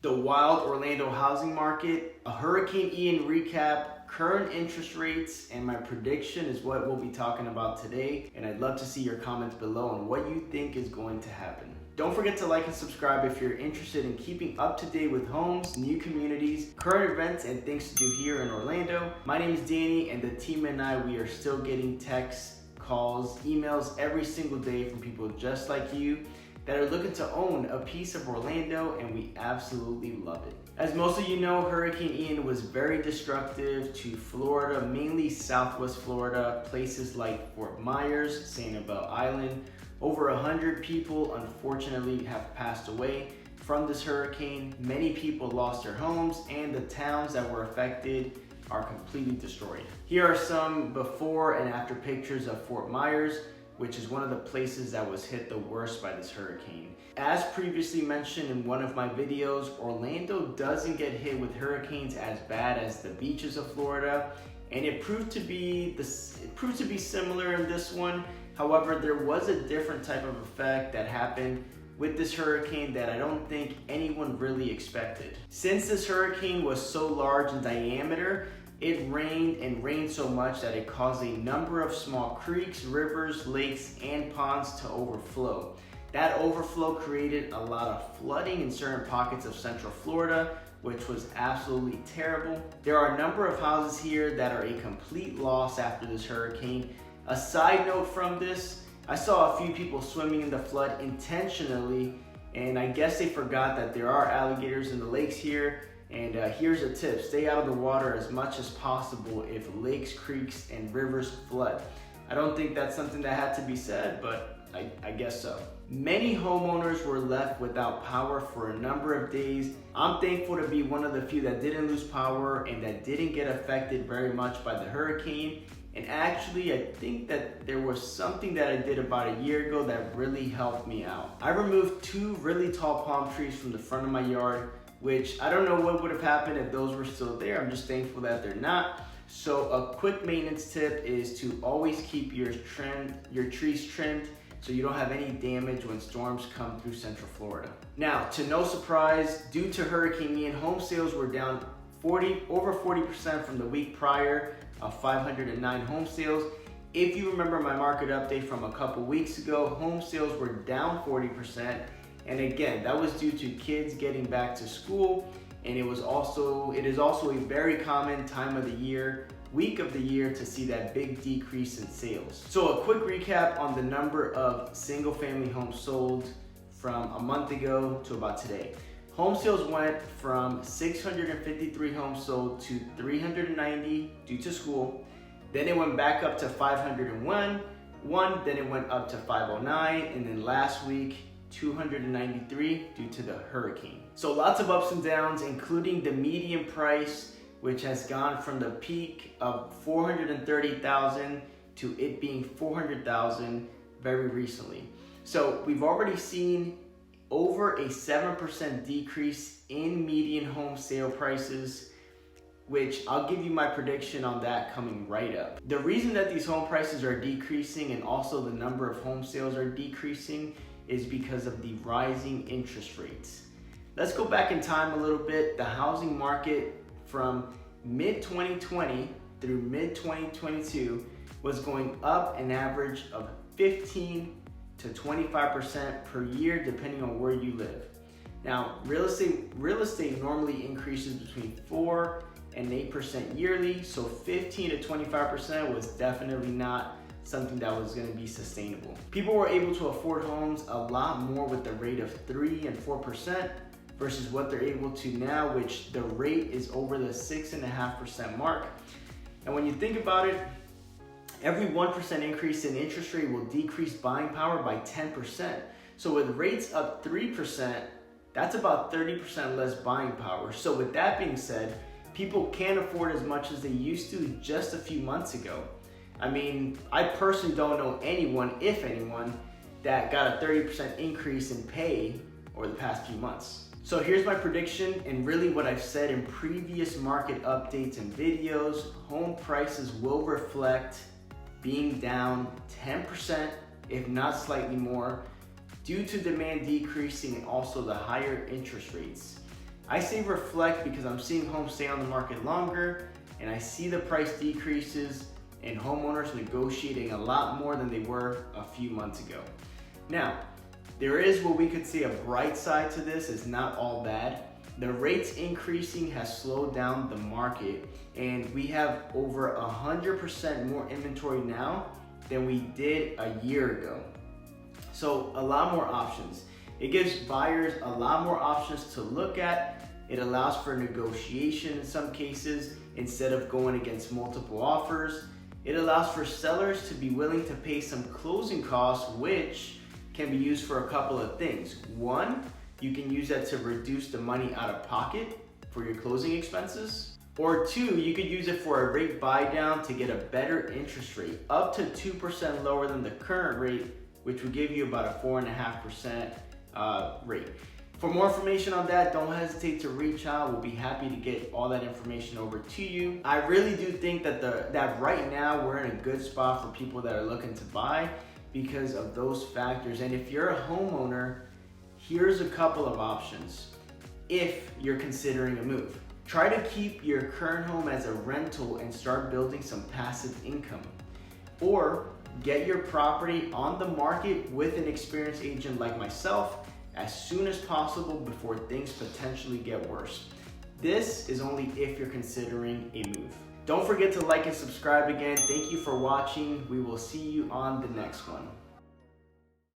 The wild Orlando housing market, a Hurricane Ian recap, current interest rates, and my prediction is what we'll be talking about today. And I'd love to see your comments below on what you think is going to happen. Don't forget to like and subscribe if you're interested in keeping up to date with homes, new communities, current events, and things to do here in Orlando. My name is Danny, and the team and I, we are still getting texts, calls, emails every single day from people just like you that are looking to own a piece of Orlando, and we absolutely love it. As most of you know, Hurricane Ian was very destructive to Florida, mainly Southwest Florida, places like Fort Myers, Sanibel Island. Over 100 people unfortunately have passed away from this hurricane. Many people lost their homes, and the towns that were affected are completely destroyed. Here are some before and after pictures of Fort Myers, which is one of the places that was hit the worst by this hurricane. As previously mentioned in one of my videos, Orlando doesn't get hit with hurricanes as bad as the beaches of Florida, and it proved to be similar in this one. However, there was a different type of effect that happened with this hurricane that I don't think anyone really expected. Since this hurricane was so large in diameter, it rained so much that it caused a number of small creeks, rivers, lakes, and ponds to overflow. That overflow created a lot of flooding in certain pockets of Central Florida, which was absolutely terrible. There are a number of houses here that are a complete loss after this hurricane. A side note from this, I saw a few people swimming in the flood intentionally, and I guess they forgot that there are alligators in the lakes here. And here's a tip: stay out of the water as much as possible if lakes, creeks, and rivers flood. I don't think that's something that had to be said, but I guess so. Many homeowners were left without power for a number of days. I'm thankful to be one of the few that didn't lose power and that didn't get affected very much by the hurricane. And actually, I think that there was something that I did about a year ago that really helped me out. I removed 2 really tall palm trees from the front of my yard, which I don't know what would have happened if those were still there. I'm just thankful that they're not. So a quick maintenance tip is to always keep your trees trimmed so you don't have any damage when storms come through Central Florida. Now, to no surprise, due to Hurricane Ian, home sales were down over 40% from the week prior of 509 home sales. If you remember my market update from a couple weeks ago, home sales were down 40%. And again, that was due to kids getting back to school, and it is also a very common time of the year, week of the year, to see that big decrease in sales. So a quick recap on the number of single family homes sold from a month ago to about today. Home sales went from 653 homes sold to 390 due to school. Then it went back up to 501, then it went up to 509, and then last week 293 due to the hurricane. So lots of ups and downs, including the median price, which has gone from the peak of 430,000 to it being 400,000 very recently. So we've already seen over a 7% decrease in median home sale prices, which I'll give you my prediction on that coming right up. The reason that these home prices are decreasing and also the number of home sales are decreasing is because of the rising interest rates. Let's go back in time a little bit. The housing market from mid-2020 through mid-2022 was going up an average of 15 to 25% per year depending on where you live. Now, real estate normally increases between 4 and 8% yearly, so 15 to 25% was definitely not something that was going to be sustainable. People were able to afford homes a lot more with the rate of 3 and 4% versus what they're able to now, which the rate is over the 6.5% mark. And when you think about it, every 1% increase in interest rate will decrease buying power by 10%. So with rates up 3%, that's about 30% less buying power. So with that being said, people can't afford as much as they used to just a few months ago. I mean, I personally don't know anyone, if anyone, that got a 30% increase in pay over the past few months. So here's my prediction, and really what I've said in previous market updates and videos: home prices will reflect being down 10%, if not slightly more, due to demand decreasing and also the higher interest rates. I say reflect because I'm seeing homes stay on the market longer, and I see the price decreases and homeowners negotiating a lot more than they were a few months ago. Now, there is what we could say a bright side to this. It's not all bad. The rates increasing has slowed down the market, and we have over 100% more inventory now than we did a year ago. So a lot more options. It gives buyers a lot more options to look at. It allows for negotiation in some cases instead of going against multiple offers. It allows for sellers to be willing to pay some closing costs, which can be used for a couple of things. One, you can use that to reduce the money out of pocket for your closing expenses. Or two, you could use it for a rate buy down to get a better interest rate, up to 2% lower than the current rate, which would give you about a 4.5% rate. For more information on that, don't hesitate to reach out. We'll be happy to get all that information over to you. I really do think that right now we're in a good spot for people that are looking to buy because of those factors. And if you're a homeowner, here's a couple of options if you're considering a move. Try to keep your current home as a rental and start building some passive income. Or get your property on the market with an experienced agent like myself as soon as possible before things potentially get worse. This is only if you're considering a move. Don't forget to like and subscribe again. Thank you for watching. We will see you on the next one.